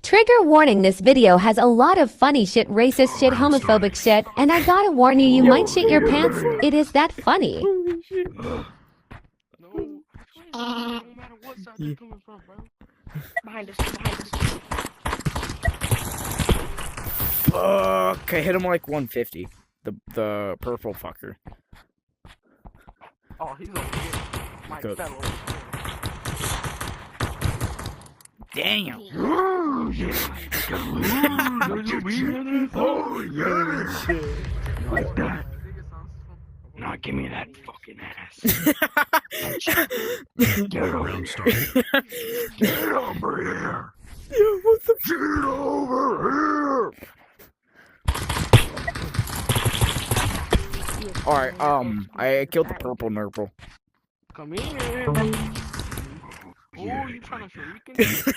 Trigger warning, this video has a lot of funny shit, racist shit, homophobic shit, and I gotta warn you, you might shit your pants. It is that funny. No. No matter what side they're coming from, bro. Behind us, behind us. Fuck, I hit him like 150. The purple fucker. Oh, he's over here. My Good. fellow. Damn. Oh, yeah. Oh, yeah. You like that? Now give me that fucking ass. Get over here. Get over here. Yeah, what the Get over here. Alright, I killed the purple nurple. Come here. Oh, you trying to show weaken? This is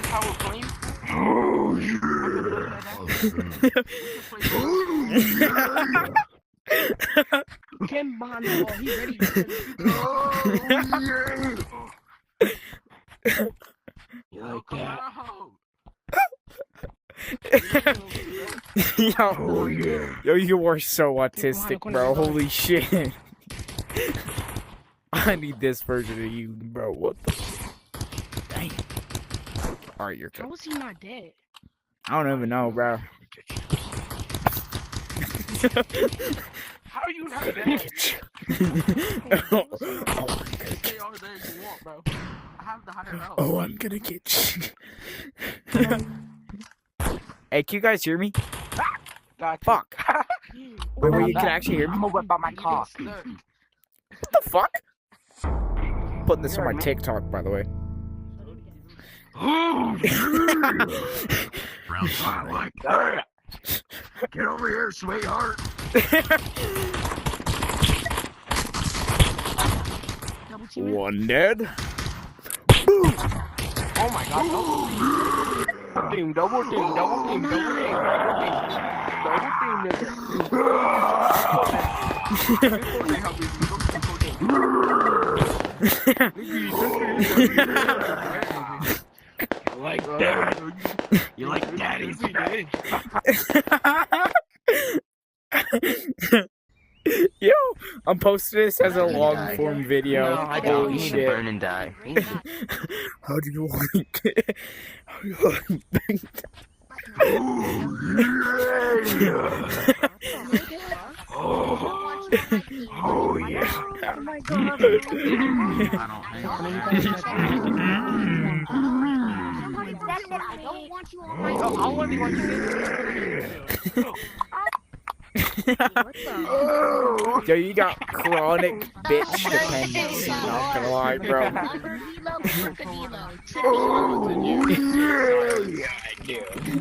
how we're playing? Oh, yeah. Ken behind the wall. He's ready. You like that? Oh, yeah. Yo, you are so autistic, bro. Holy shit. I need this version of you, bro. What the? Dang. Alright, you're How good. is he not dead? I don't even know, bro. How are you not dead? Oh, Stay over there if you want, bro. I have the higher health. oh, I'm gonna get you. Hey, can you guys hear me? Got you. Fuck. Wait, wait, you can actually hear me? I'm gonna whip out my cock. What the fuck? Putting this on my TikTok, by the way. Oh, yeah. I like that. Get over here, sweetheart. Double team it. One dead. Oh my god, double team, double team, double team, double team, You like that? You like daddy's back? Yo, I'm posting this as a long form video. No, I don't. Holy You need to shit. burn and die. How do you like it? How do you like it? Oh, oh yeah. Oh my god. I want you Yo, you got chronic bitch dependency, not gonna lie, bro.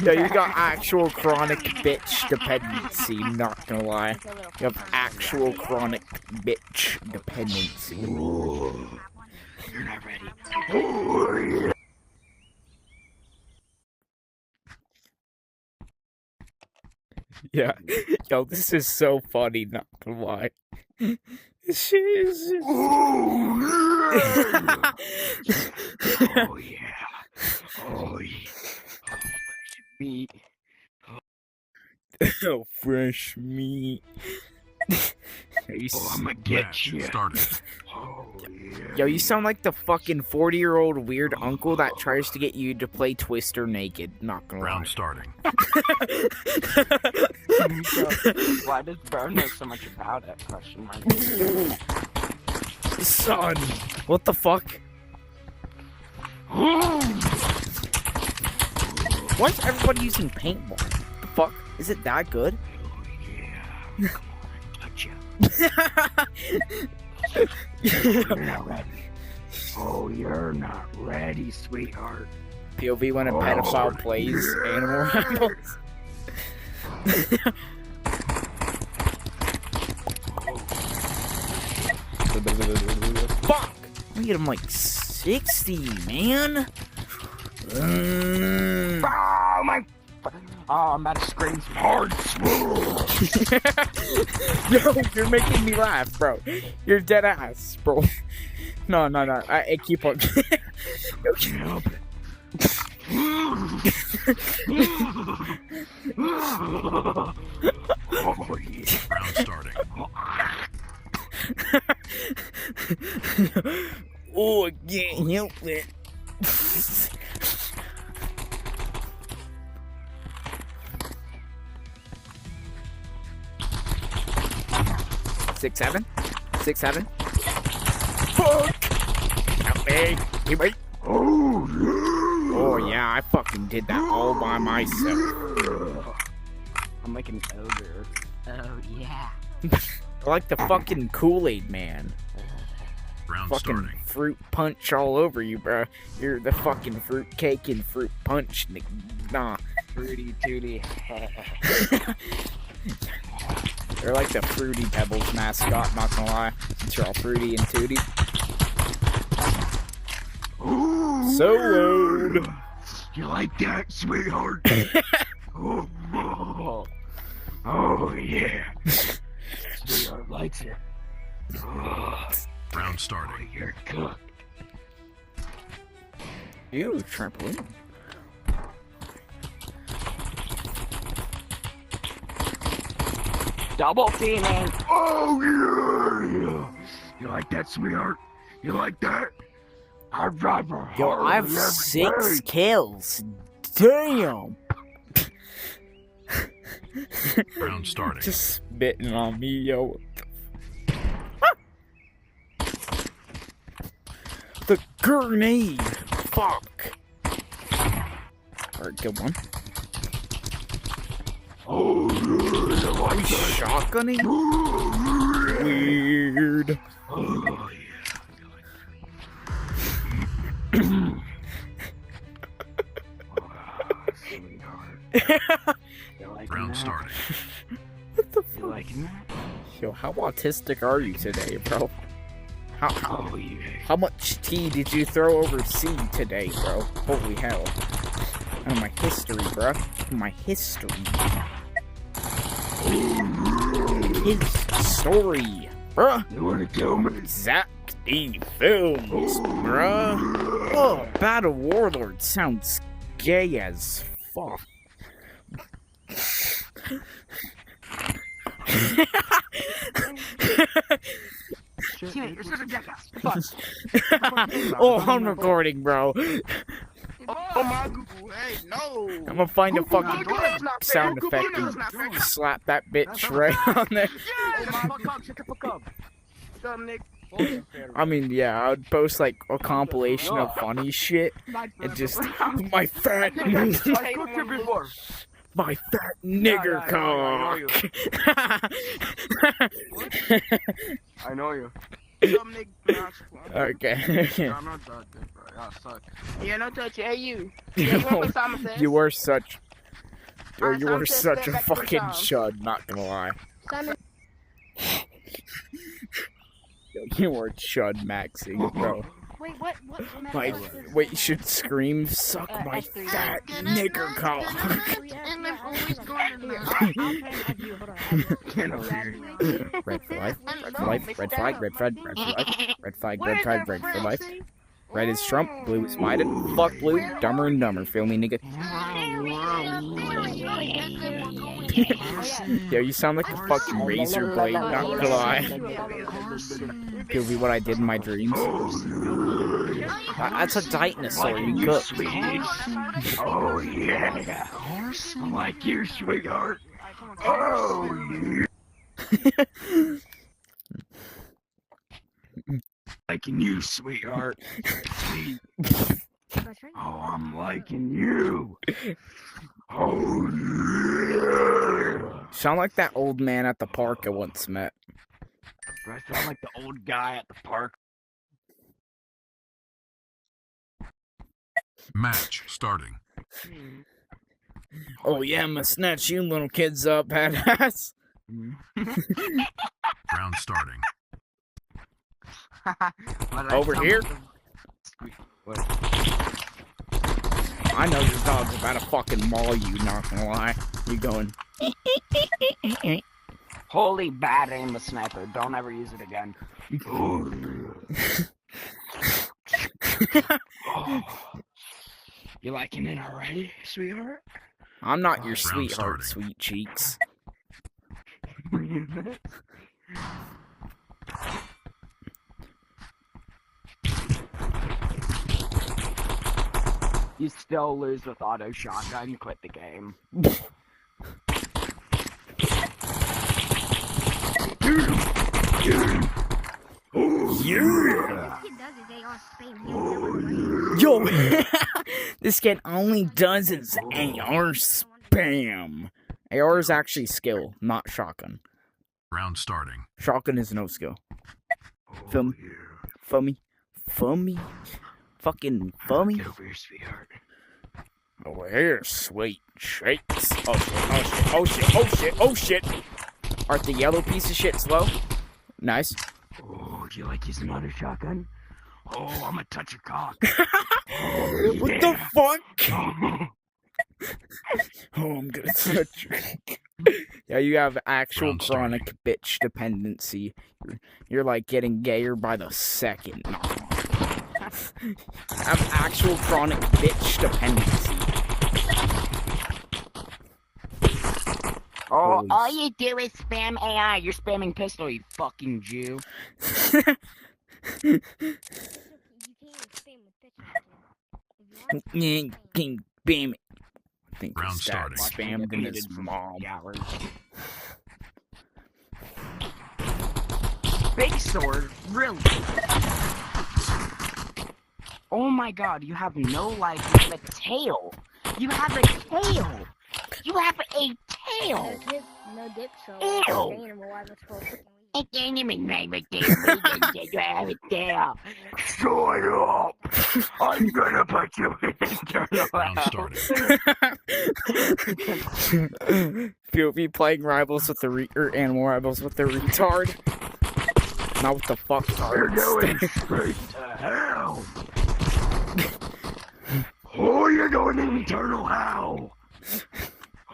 Yo, you got actual chronic bitch dependency, not gonna lie. You have actual chronic bitch dependency. You're not ready. Oh, yeah. Yeah. Yo, this is so funny, not gonna lie. This shit is just... Oh, yeah. Oh, yeah. Oh, yeah. Meat. Oh, fresh meat. Oh, I'm gonna get you. Started. Oh, yeah. Yo, you sound like the fucking 40-year-old weird uncle that tries to get you to play Twister naked. Not gonna lie. Round starting. Why does Burn know so much about it? Question mark. Son, what the fuck? Why is everybody using paintball? What the fuck? Is it that good? Yeah. Come on, touch you. You're not ready. Oh, you're not ready, sweetheart. POV when a pedophile plays Animal Rebels. Fuck! I get him like 60, man. Oh, my. Oh, I'm about to scream. Hard smooth. Yo, you're making me laugh, bro. You're dead ass, bro. No. I keep on. Help it. Oh, yeah. Round starting. Oh, I can't help it. 6-7? 6-7? Fuck! Help me! Help me! Oh yeah, I fucking did that all by myself. I'm like an ogre. Oh yeah. Like the fucking Kool-Aid man. Round Fucking starting. fruit punch all over you, bro. You're the fucking fruit cake and fruit punch. Nah. Fruity tooty. They're like the Fruity Pebbles mascot, not gonna lie. Since you're all fruity and tooty. So loud. You like that, sweetheart? Oh, yeah. Sweetheart likes it. Round starting. You're cooked. Ew, trampoline. Double teaming. Oh, yeah. You like that, sweetheart? You like that? I'd drive Yo, I have 6 kills. Damn. Round starting. Just spitting on me, yo. The grenade. Fuck. Alright, good one. Oh, yeah. You like that? Shotgunning? Weird. Oh, yeah. Sweetheart. You like Round that? starting. What the You liking that? Yo, how autistic are you today, bro? Oh, yeah. How much tea did you throw over C today, bro? Holy hell. Oh, my history, bro. My history. His story, bruh. You wanna kill me? Zack D. Films, bruh. Oh, Battle Warlord sounds gay as fuck. Teammate, you're such a jackass. Oh, I'm recording, bro. Oh my Google, hey, no. I'm gonna find a fucking That's not fair. sound effect That's not fair. and slap that bitch right on there. Oh my fuck up, shut the fuck up. What's up, Nick? I mean, yeah, I would post like a compilation of funny shit and just my fat, I spoke to before. my fat nigger cock. I know you. What's up, Nick? Okay. Yeah, no touch, bro. Y'all suck. Yeah, no touch. Hey, you. Yeah, you want what Simon says? You were such. Or Alright, you Simon were says such a stand back to the fucking sound. chud, not gonna lie. Simon. Yo, you were chud maxing, bro. Wait, what? My, wait, you should scream, suck my fat nigger cock. And I'm always going to Get over here. Red for life, red for life, red flag, red flag, red for life, red flag, red flag, red for life. Red is Trump, blue is Biden. Fuck blue, dumber and dumber, feel me, nigga? Yo, you sound like a fucking razor blade, not gonna lie. Could be what I did in my dreams. That's a dinosaur, you cooked. Oh, yeah. I like you, sweetheart. Oh, yeah. Liking you, sweetheart. Oh, I'm liking you. Oh, yeah. Sound like that old man at the park I once met. I sound like the old guy at the park. Match starting. Oh yeah, I'ma snatch you little kids up, badass. Round starting. Over here? I know your dog's about to fucking maul you, not gonna lie. You going. Holy bad aim with sniper. Don't ever use it again. Oh, You liking it already, sweetheart? I'm not your Round sweetheart, starting. sweet cheeks. You still lose with auto shotgun. Quit the game. Yeah. Kid does his AR spam. He Yo, this kid only does his AR spam. AR is actually skill, not shotgun. Round starting. Shotgun is no skill. Feel me? Feel me? Feel me? Fucking feel me? Get over here, sweetheart. Over here, sweet shakes. Oh shit, oh shit, oh shit, oh shit, oh shit. Aren't the yellow piece of shit slow? Nice. Oh, do you like using auto shotgun? Oh, I'm gonna touch your cock. What the fuck? Oh, I'm gonna touch you. Yeah, you have actual Round starting. chronic bitch dependency. You're like getting gayer by the second. No. Have actual chronic bitch dependency. Oh, Holy all you do is spam AI. You're spamming pistol, you fucking Jew. You can't even spam with pictures. If you want to King Beam. I think Round his dad starting. spammed in his mom. Big sword? Really? Oh my god, you have no life. You have a tail. You have a tail. You have a tail. no dip, so Ew. animal I was supposed to I can't even name it. You have a tail. Shut up. I'm gonna put you in internal Round hell. starting. POV playing rivals with the or animal rivals with the retard. Not with the fuck You're going tards. straight to hell. Oh, you're going to eternal hell.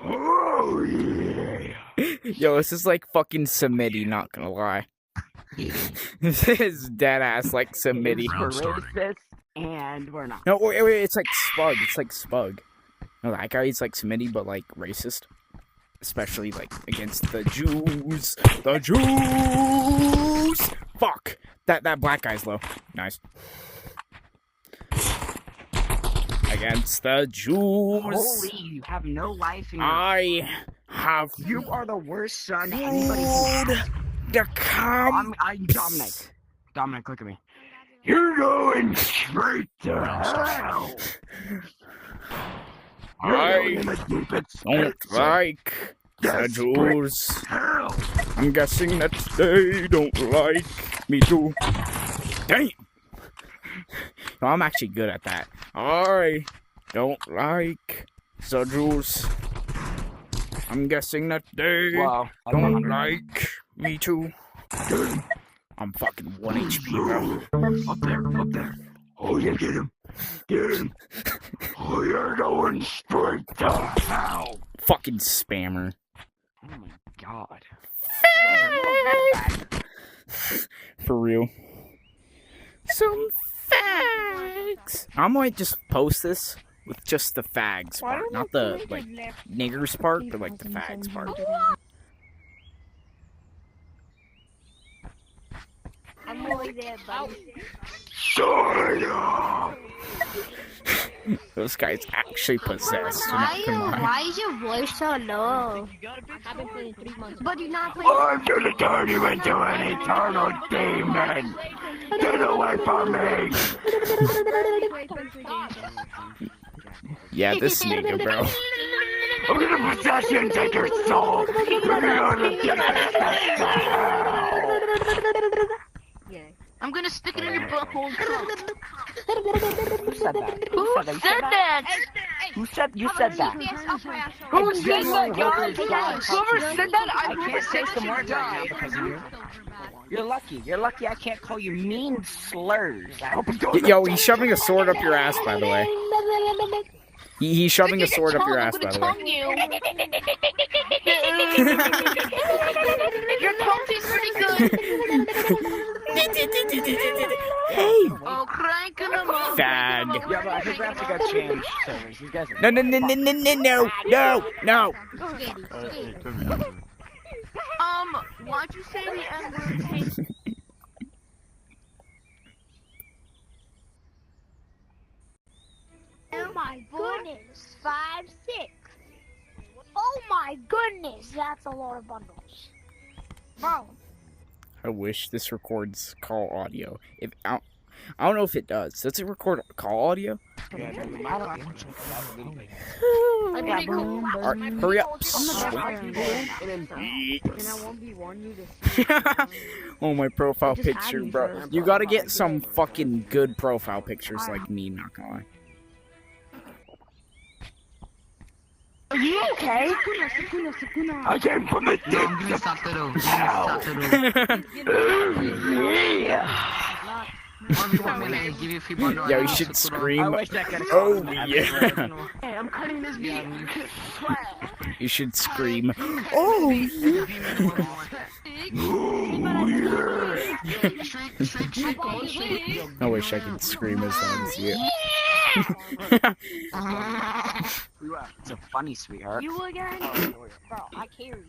Oh, yeah. Yo, this is like fucking Samidi, not gonna lie. This is dead ass like Samidi. Round starting. Racist, and we're not. No, wait, it's like Spug. It's like Spug. No, that guy is like Samidi, but like racist. Especially like against the Jews. The Jews! Fuck! That black guy's low. Nice. Against the Jews. Holy, you have no life in your... I have You are the worst son anybody can food to come. I'm Dominic. Dominic, look at me. You're going straight to hell. I don't like the Jews. Hell. I'm guessing that they don't like me too. Damn! No, I'm actually good at that. I don't like the Jews. I'm guessing that they Well, don't like me too. I'm fucking 1 HP, bro. Up there. Oh, yeah, get him. Get him. Oh, you're going straight to hell. Fucking spammer. Oh my god. For real. Some fags. I might just post this with just the fags part, not the like niggers part, but like the fags part. I'm always there, buddy. Shut up. Those guys actually possessed. Not gonna lie. Why is your voice so low? I've been playing 3 months. But you're not playing. I'm gonna turn you into an eternal demon. Get away from me. Yeah, this nigga, bro. I'm gonna possess you and take your soul. We're gonna take it to hell. I'm gonna stick it in your butthole. Who said that? Who said that? Who said you said that? Who said that, guys? Whoever said that, I can't say some words right now because of you. You're lucky. You're lucky I can't call you mean slurs. I hope you don't. Yo, he's shoving a sword up your ass, by the way. He's shoving a sword up your ass, by the way. Your tongue tastes pretty good. Hey! Oh, cranking them up. Fag. Yeah, but I think we have to go change servers. These guys are. No, no, no, no, no, no, no, no, no. Why'd you say the N-word? Oh my goodness, 5, 6. Oh my goodness, that's a lot of bundles. Bro, I wish this records call audio. If I don't know if it does. Does it record call audio? Yeah, Alright, hurry up. Oh, my profile picture, bro. You gotta get some fucking good profile pictures like me, not gonna lie. are you okay? I came from the No, I'm gonna stop the room. Stop the room. Give you $3. Yeah, you should I scream. wish I could. Oh, yeah. Hey, I'm cutting this video. You should scream. Oh, I wish I could scream as loud as you. It's a funny, sweetheart. You again? Bro, I carry you.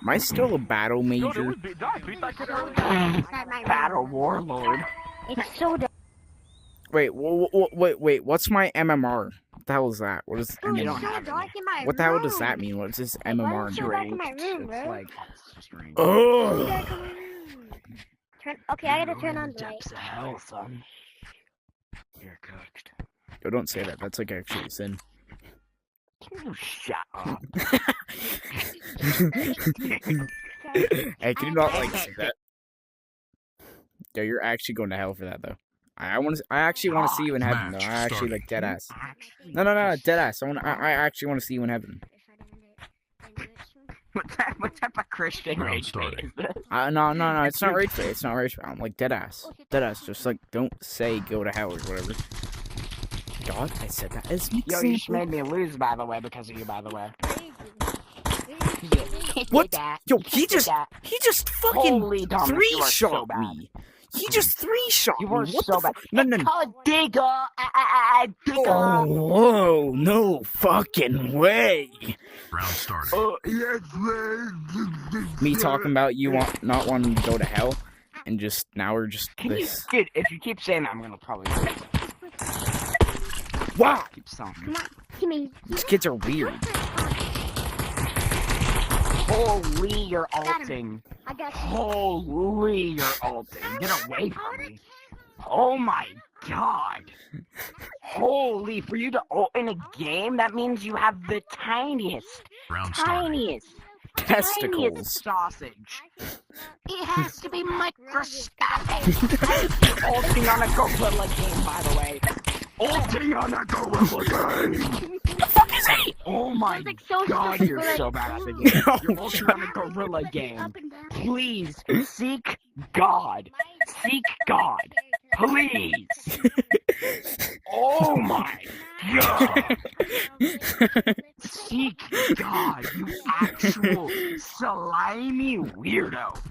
Am I still a battle major? Battle Warlord. It's so dumb. Wait, wait. What's my MMR? What the hell is that? What is Dude, don't it's so have dark in my room. What the hell does that mean? What is this MMR? Go back in my room, It's bro. like. Oh, Back in my room. Okay, I gotta turn on the light. Depths of hell, son. You're cooked. yo, don't say that. That's like actually a sin. You shut up. Hey, can you not like say that? Yo, you're actually going to hell for that though. I actually want to see you in heaven though. I actually like dead ass. No, dead ass. I actually want to see you in heaven. What type of Christian Round rage bait starting. is this? No. It's not rage bait. It's not rage bait. I'm like dead ass. Dead ass. Just like don't say go to hell or whatever. God, I said that as an Yo, you just example. made me lose, by the way, because of you, by the way. What? That. Yo, he just fucking Holy Dominic, you are so three-shot bad. me. He just three-shot You me. were What so the bad. fuck? No. It's called Digger. Digger. Oh, whoa, no fucking way. Round starting. Oh, yes, Me talking about you not wanting to go to hell, and just now we're just Can you, this. dude, if you keep saying that, I'm gonna probably Wow, keep saying. Give me. these kids are weird. Holy, you're Got him. ulting. I got you. Holy, you're ulting. Get away from me. Oh my god. Holy, for you to ult in a game, that means you have the tiniest, Round starting. tiniest Testicles. sausage. It has to be microscopic. Ulting on a gorilla game, by the way. Ulting on a gorilla game. What the fuck is that? Oh my Like so god, stupid, you're like, so bad at the Oh, game. You're ulting shut on a gorilla game. up and down. Please seek God. Seek God. Please. Oh my god. Seek God, you actual slimy weirdo. Oh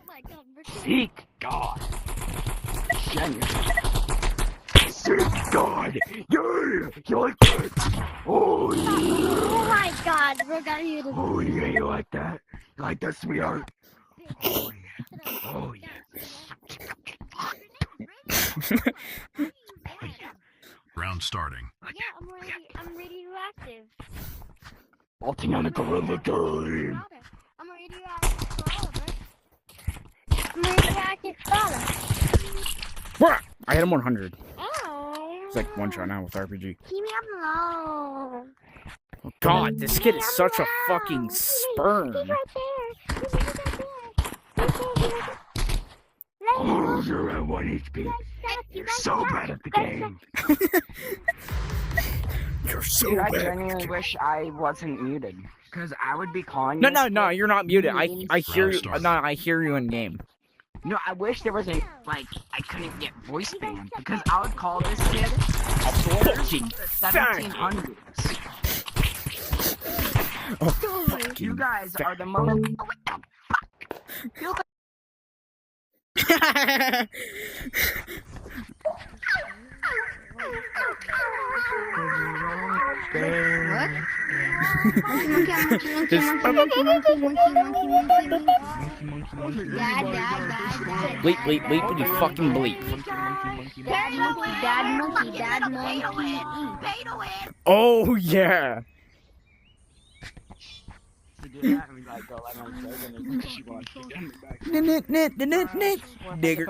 my god, we're Seek God. Genuinely. Seek God. Yeah, you like that? Oh yeah. Oh my god, we're gonna use this. Oh yeah, you like that? You like that, sweetheart? Oh yeah. Oh yeah. Round starting. Yeah, I'm radioactive. Ulting on a gorilla game. I'm radioactive father. I'm radioactive father. Bruh, I hit him 100. Oh. It's like one shot now with RPG. Keep me alone. Oh, God, this kid is such a fucking sperm. He's right there. He's right there. He's right there. Oh, you're at 1 HP. You're so bad at the game. You're so Dude, I bad. genuinely wish I wasn't muted. Because I would be calling No, you. you're not muted. I hear you. Round No, I hear you in game. No, I wish there wasn't, like, I couldn't get voice banned. Because I would call this kid a Fucking the 1700s. Oh, You fucking guys are the most. You What? Dad. Bleep, bleep, bleep, and you fucking bleep. Dad monkey. Oh, yeah. Digger.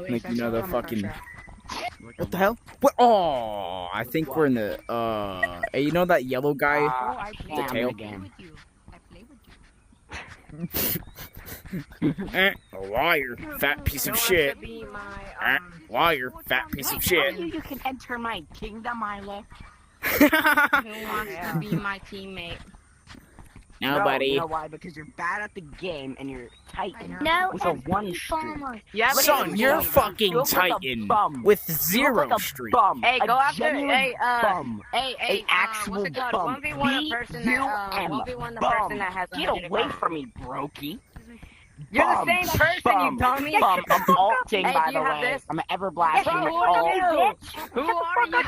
Like, you know, the fucking... What the hell? What? Oh, I think we're in the, hey, you know that yellow guy? The tail? A liar, fat piece of shit. Liar, fat piece of shit. You can enter my kingdom, Milo. Who wants to be my teammate? Nobody. You know why? Because you're bad at the game and you're Titan No, with a 1 streak. Yeah, Son, you're fucking Titan with 0 streak. Bum. Hey, A go after. genuine Hey, bum. hey, actual what's it called? bum. 1v1 a person that, 1v1 the person that has. Get away from me, brokey. You're Bum. the same person, Bum. you dummy. Bum. I'm alting, Hey, by do the you have way. this? I'm ever blasting Who with are all. you? Who are you? I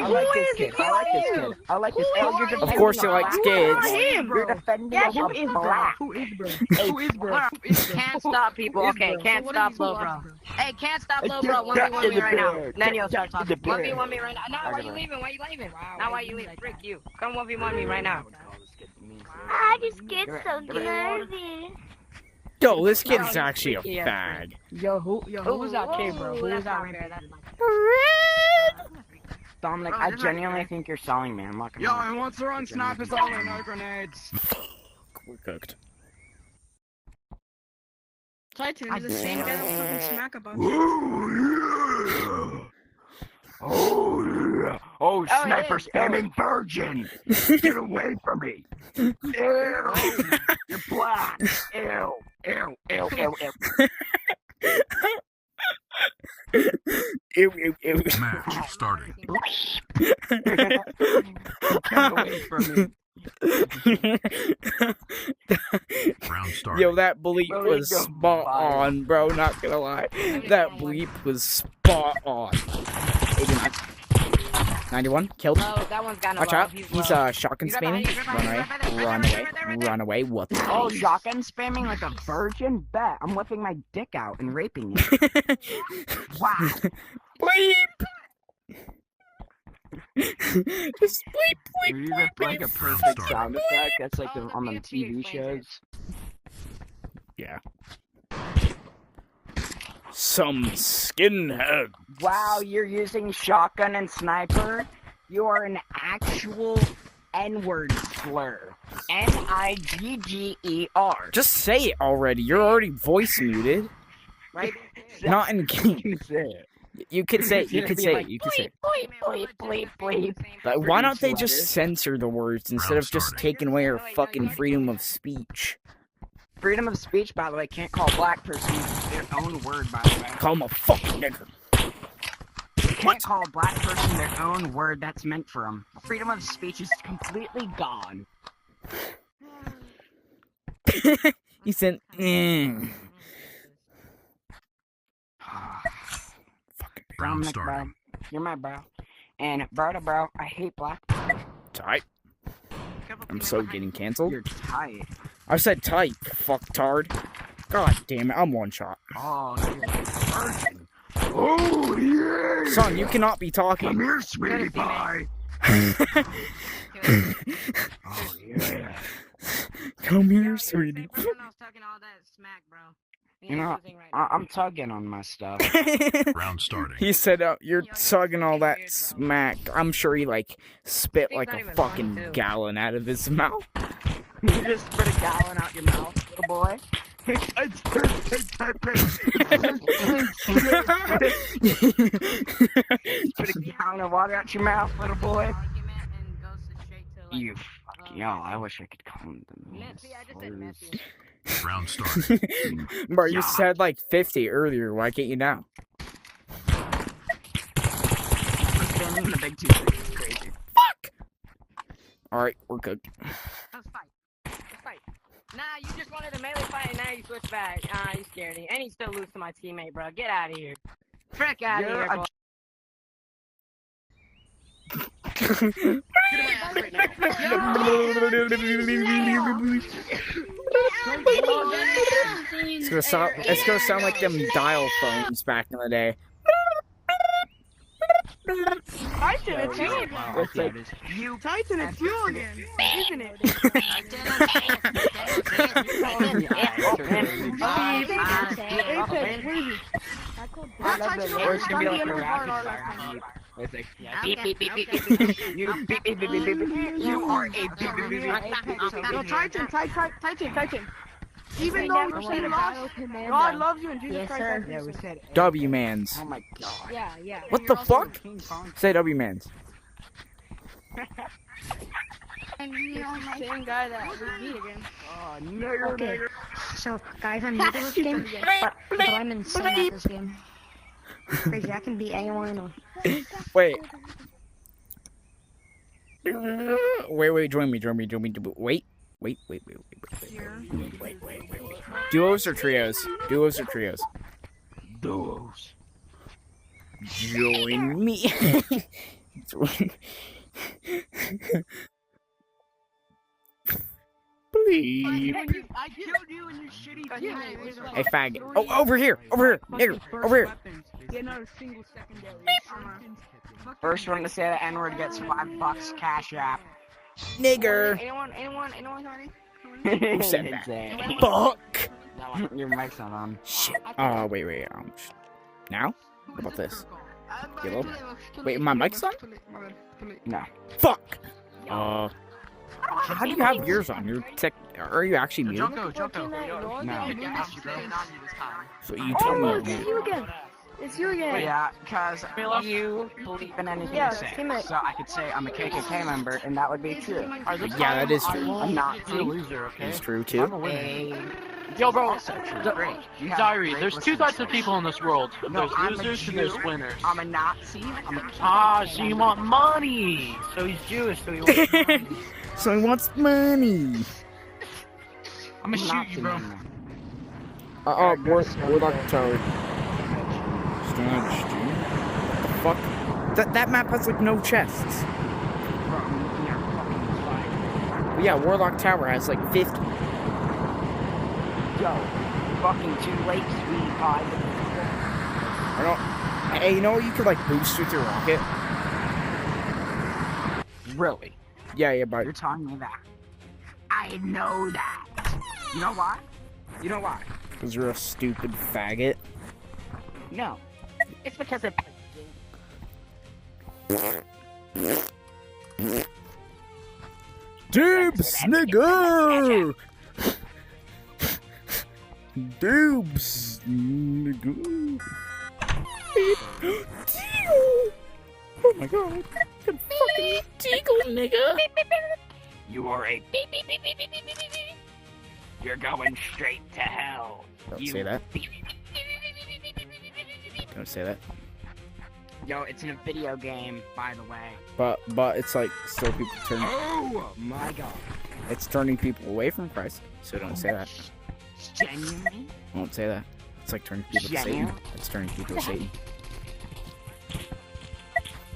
like this kid. I like this kid. I like this kid. You're Of defending course he a likes black. kids. You're defending Yeah, a who is black. Who is bro? Can't stop people. Okay, can't stop low bro. Hey, can't stop low bro. 1v1 me right now. Then you'll start talking. 1v1 me right now. Now why you leaving? Why you leaving? Now why you leaving? Frick you. Come 1v1 me right now. I just get so nervous. Yo, this kid's actually a fag. Yo, who's that kid, bro? Who's that right there? Dominic, I genuinely think you're selling me. I'm not gonna Yo, lie. and wants to run snipers all in, no grenades. We're cooked. Titan is the same guy that fucking smack about. Oh, yeah, sniper yeah. spamming virgin! Get away from me! Ew! You're black! Ew! Ew! Ew! Ew! Ew! Ew. Match starting. Get away from me! Round starting. Yo, that bleep Bro, was you go spot viral. on, bro. Not gonna lie. That bleep was spot on. 89. 91. Killed. No, that one's got no Watch love. out. He's shotgun spamming. Run away. Run away. What the Oh, shotgun spamming like a virgin? Bet. I'm whipping my dick out and raping it. Wow. bleep. Just bleep, Use bleep, bleep, like a bleep. perfect sound effect. That's like on the TV shows. Yeah. Some skinhead. Wow, you're using shotgun and sniper? You are an actual N-word slur. N-I-G-G-E-R. Just say it already. You're already voice muted. Right? Not in game. You say it. You could say it. You could say it. You could say it. Bleep, bleep, bleep, bleep. Like, why don't they just censor the words instead Round of just starting. taking away our fucking freedom of speech? Freedom of speech, by the way, can't call black person their own word, by the way. Call him a fucking nigger. Can't call a black person their own word that's meant for them. Freedom of speech is completely gone. He said, Round Dominic, bro, starting. you're my bro. And bro to bro, I hate black. tight. I'm so getting canceled. You're tight. I said tight, fucktard. God damn it, I'm one shot. Oh, you're a virgin. Oh, yeah. Son, you cannot be talking. here, sweetie pie. Oh, yeah. Come here, sweetie. You know, I'm tugging on my stuff. Round starting. He said, you're tugging all that smack. I'm sure he, like, spit like a fucking gallon out of his mouth. You just spit a gallon out your mouth, little boy. Spit a gallon of water out your mouth, little boy. You fucking hell, I wish I could call him the Round starting. Bro, you said like 50 earlier. Why can't you now? Standing in the big two is crazy. Alright, we're cooked. Let's fight. Let's fight. Nah, you just wanted a melee fight and now you switch back. Ah, you scared me. And he still lose to my teammate, bro. Get out of here. Frick out of You're here, a boy. It's gonna sound like them dial phones back in the day. Titan, it's you again. It's like, Titan, it's you again. Isn't it? Apex, where is he? That Titan Or it's gonna be like a was rapid hard fire last time. beep. It's like, Beep, beep, beep, beep, beep. you beep, beep, beep, beep, beep, beep. You are a beep, beep, beep, beep. No, Titan. Even though you lost, God loves you and Jesus Christ. Yeah, we said it. W-mans. Oh my god. Yeah. What the fuck? Say W-mans. Same guy that we beat again. Oh, nigger, Okay, so guys, I'm new to this game, but I'm insane at this game. Crazy, I can beat anyone. Wait. Wait, join me. Wait. Duos or trios? Duos. Join me. Please. I killed you and your shitty teammate. Hey, faggot. Oh, over here. Nigger, over here. Get not a single secondary. First one to say the N-word gets $5 cash app. Nigger. Anyone already? Who said that? Fuck. Your mic's not on. Shit. Oh, wait. Now? What about this? Yellow? Wait, my mic's on? No. Fuck. How do you have yours on? Are you actually muted? Joko. No. So you told me. It's you again. Yeah, because you believe in anything Yeah, you say. teammate. So I could say I'm a KKK member, and that would be true. Yeah, that is true. I'm not It's true too. Yo, bro, Great. You have Diary, great there's two types of listenership. people in this world. No, There's I'm a losers and Jew. there's winners. I'm a Nazi. I'm a Ah, so you want money. So he's Jewish, so he wants money. So he wants money. I'm gonna shoot you, bro. Warlock Tower. What the fuck? That map has like no chests. But yeah, Warlock Tower has like 50. Yo, fucking too late, sweetie pie. I don't. Hey, you know what you could like boost with your rocket? Really? Yeah, but You're telling me that? I know that. You know why? because you're a stupid faggot. No. It's because of... Dibs, nigga! Dibs, nigga. Oh my god. Good fucking deagle, nigga. You are a... You're going straight to hell. Don't say that. Don't say that. Yo, it's in a video game, by the way. But it's like still people turn. Oh my god. It's turning people away from Christ. So don't say that. Genuinely? Don't say that. It's like turning people to Satan. It's turning people to Satan.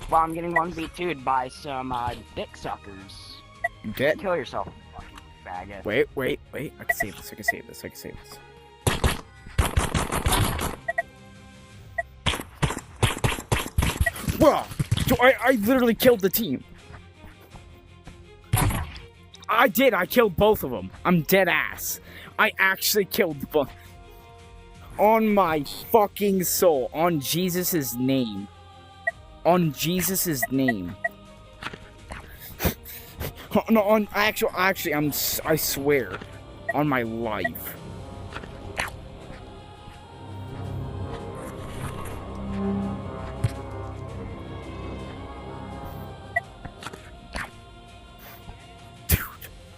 Well, I'm getting 1v2'd by some dick suckers. Dead. Kill yourself, fucking faggot. Wait. I can save this. Whoa! So I literally killed the team. I did. I killed both of them. I'm dead ass. I actually killed both. On my fucking soul. On Jesus' name. On Jesus' name. No, on actually, I swear. On my life.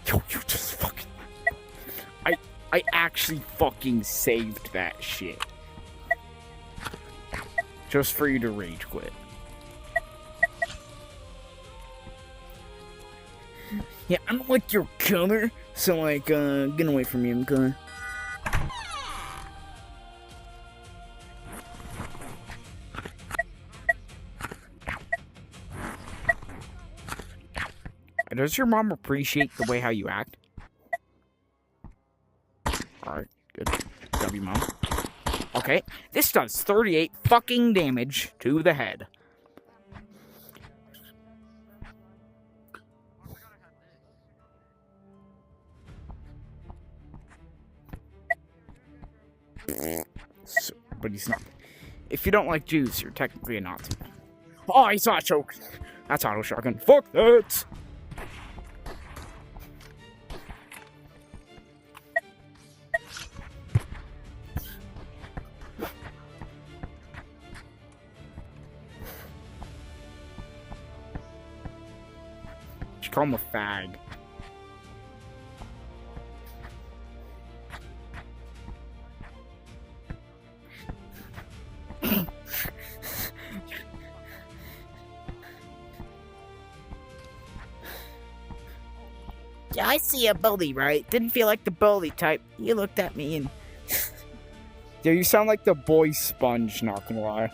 Yo, you just fucking... I actually fucking saved that shit. Just for you to rage quit. Yeah, I don't like your color. So like, get away from me, okay? Does your mom appreciate the way how you act? Alright, good. W, Mom. Okay, this does 38 fucking damage to the head. So, but he's not. If you don't like Jews, you're technically a Nazi. Oh, he saw a choke. That's auto shotgun. Fuck that! Just call him a fag. Yeah, I see a bully, right? Didn't feel like the bully type. You looked at me and... Yeah, you sound like the boy Sponge, not gonna lie.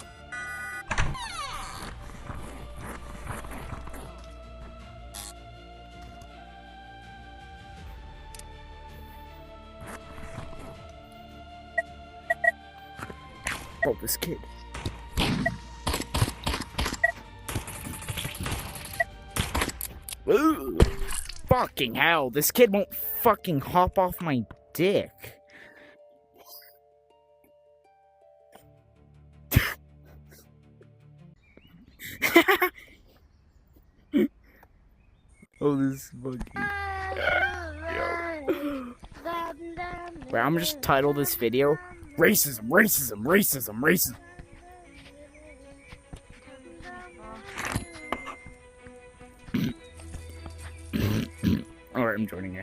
Oh, this kid. Ooh. Fucking hell, this kid won't fucking hop off my dick. Oh, this is fucking... Wait, I'm gonna just title this video, Racism, Racism, Racism, Racism. Alright, I'm joining you.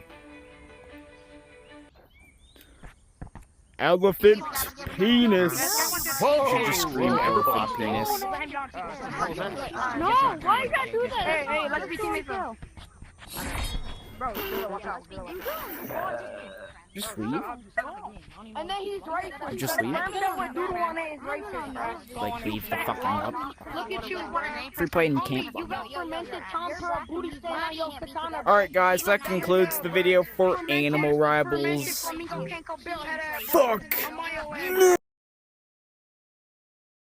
Elephant penis. Should just scream elephant penis. No, why you gotta do that? Hey, let's be teammates, bro. Bro, watch out. Just leave? And then he's racist. Just leave? Racist. Like, leave the fucking up. Look at you, Free play in camp. you got fermented Tom booty stain on your katana. Alright, guys, that concludes the video for Animal Rivals. Fuck!